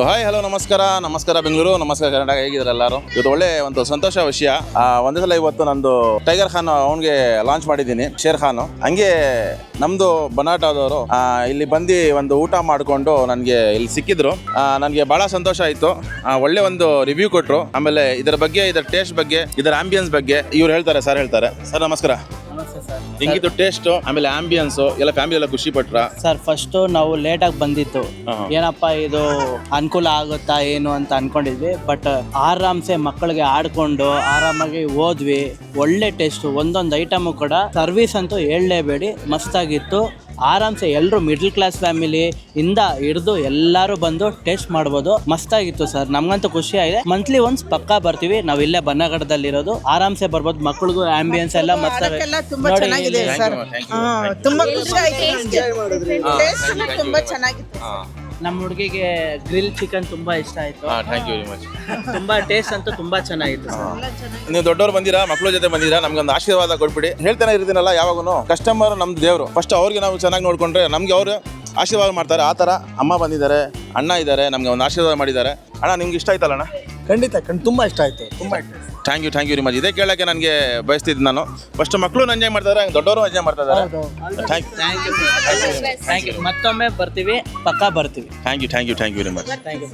Hi hello ನಮಸ್ಕಾರ ಬೆಂಗಳೂರು, ನಮಸ್ಕಾರ ಕರ್ನಾಟಕ. ಹೇಗಿದ್ದಾರೆ ಎಲ್ಲರೂ? ಇವತ್ತು ಒಳ್ಳೆ ಒಂದು ಸಂತೋಷ ವಿಷಯ. ಒಂದೇ ಸಲ ಇವತ್ತು ನಂದು ಟೈಗರ್ ಖಾನ್ ಅವನಿಗೆ ಲಾಂಚ್ ಮಾಡಿದ್ದೀನಿ, ಶೇರ್ ಖಾನ್. ಹಂಗೆ ನಮ್ದು ಬನಾಟಾದವರು ಇಲ್ಲಿ ಬಂದು ಒಂದು ಊಟ ಮಾಡಿಕೊಂಡು ನನಗೆ ಇಲ್ಲಿ ಸಿಕ್ಕಿದ್ರು. ನನಗೆ ಬಹಳ ಸಂತೋಷ ಆಯಿತು. ಒಳ್ಳೆ ಒಂದು ರಿವ್ಯೂ ಕೊಟ್ಟರು. ಆಮೇಲೆ ಇದರ ಬಗ್ಗೆ, ಇದರ ಟೇಸ್ಟ್ ಬಗ್ಗೆ, ಇದರ ಆಂಬಿಯನ್ಸ್ ಬಗ್ಗೆ ಇವ್ರು ಹೇಳ್ತಾರೆ. ಸರ್ ನಮಸ್ಕಾರ. ಹೆಂಗಿತ್ತು ಟೇಸ್ಟ್, ಆಮೇಲೆ ಆಂಬಿಯನ್ಸ್ ಎಲ್ಲ ಫ್ಯಾಮಿಲಿ ಎಲ್ಲ ಖುಷಿ ಪಟ್ರ? ಸರ್ ಫಸ್ಟ್ ನಾವು ಲೇಟಾಗಿ ಬಂದಿತ್ತು, ಏನಪ್ಪ ಇದು ಅನುಕೂಲ ಆಗುತ್ತಾ ಏನು ಅಂತ ಅನ್ಕೊಂಡಿದ್ವಿ. ಬಟ್ ಆರಾಮ್ಸೆ ಮಕ್ಕಳಿಗೆ ಆಡ್ಕೊಂಡು ಆರಾಮಾಗಿ ಹೋದ್ವಿ. ಒಳ್ಳೆ ಟೇಸ್ಟ್, ಒಂದೊಂದು ಐಟಮು ಕೂಡ. ಸರ್ವಿಸ್ ಅಂತೂ ಹೇಳಲೇಬೇಡಿ, ಮಸ್ತಾಗಿತ್ತು. ಆರಾಮ್ಸೆ ಎಲ್ಲರೂ ಮಿಡ್ಲ್ ಕ್ಲಾಸ್ ಫ್ಯಾಮಿಲಿ ಇಂದ ಹಿಡಿದು ಎಲ್ಲರೂ ಬಂದು ಟೇಸ್ಟ್ ಮಾಡ್ಬೋದು. ಮಸ್ತಾಗಿತ್ತು ಸರ್, ನಮ್ಗಂತೂ ಖುಷಿ ಆಗಿದೆ. ಮಂತ್ಲಿ ಒನ್ಸ್ ಪಕ್ಕಾ ಬರ್ತೀವಿ. ನಾವು ಇಲ್ಲೇ ಬನ್ನಗಡದಲ್ಲಿರೋದು, ಆರಾಮ್ಸೆ ಬರ್ಬೋದು. ಮಕ್ಕಳಿಗೂ ಆಂಬಿಯನ್ಸ್ ಎಲ್ಲ ಮಸ್ತಾಗಿದೆ. ತುಂಬಾ ಚೆನ್ನಾಗಿದೆ ಸರ್, ತುಂಬಾ ಖುಷಿ ಆಯ್ತು, ತುಂಬಾ ಚೆನ್ನಾಗಿತ್ತು. ನಮ್ಮ ಹುಡುಗಿಗೆ ಗ್ರಿಲ್ ಚಿಕನ್ ತುಂಬಾ ಇಷ್ಟ ಆಯ್ತು. Thank you very much. ತುಂಬಾ ಟೇಸ್ಟ್ ಅಂತೂ ತುಂಬಾ ಚೆನ್ನಾಗಿತ್ತು ಸರ್. ನೀವು ದೊಡ್ಡವ್ರು ಬಂದಿರಾ, ಮಕ್ಕಳ ಜೊತೆ ಬಂದಿರಾ, ನಮ್ಗೊಂದು ಆಶೀರ್ವಾದ ಕೊಟ್ಬಿಡಿ. ಹೇಳ್ತಾನೆ ಇರ್ತೀನಲ್ಲ ಯಾವಾಗೂ, ಕಸ್ಟಮರ್ ನಮ್ದು ದೇವರು. ಫಸ್ಟ್ ಅವ್ರಿಗೆ ನಾವು ಚೆನ್ನಾಗಿ ನೋಡ್ಕೊಂಡ್ರೆ ನಮ್ಗೆ ಅವರು ಆಶೀರ್ವಾದ ಮಾಡ್ತಾರೆ. ಆ ಥರ ಅಮ್ಮ ಬಂದಿದ್ದಾರೆ, ಅಣ್ಣ ಇದ್ದಾರೆ, ನಮ್ಗೆ ಒಂದು ಆಶೀರ್ವಾದ ಮಾಡಿದ್ದಾರೆ. ಅಣ್ಣ ನಿಮ್ಗೆ ಇಷ್ಟ ಆಯ್ತಲ್ಲ ಅಣ್ಣ? ಖಂಡಿತ ತುಂಬಾ ಇಷ್ಟ ಆಯ್ತು, ತುಂಬಾ ಇಷ್ಟ. Thank you very much. ಇದೇ ಕೇಳೋಕ್ಕೆ ನನಗೆ ಬಯಸ್ತಿದ್ದು ನಾನು. ಫಸ್ಟ್ ಮಕ್ಕಳು ಎಂಜಾಯ್ ಮಾಡ್ತಾರೆ, ದೊಡ್ಡವರು ಎಂಜಾಯ್ ಮಾಡ್ತಾ ಇದ್ದಾರೆ. Thank you. ಮತ್ತೊಮ್ಮೆ ಬರ್ತೀವಿ, ಪಕ್ಕಾ ಬರ್ತೀವಿ. Thank you very much. Thank you.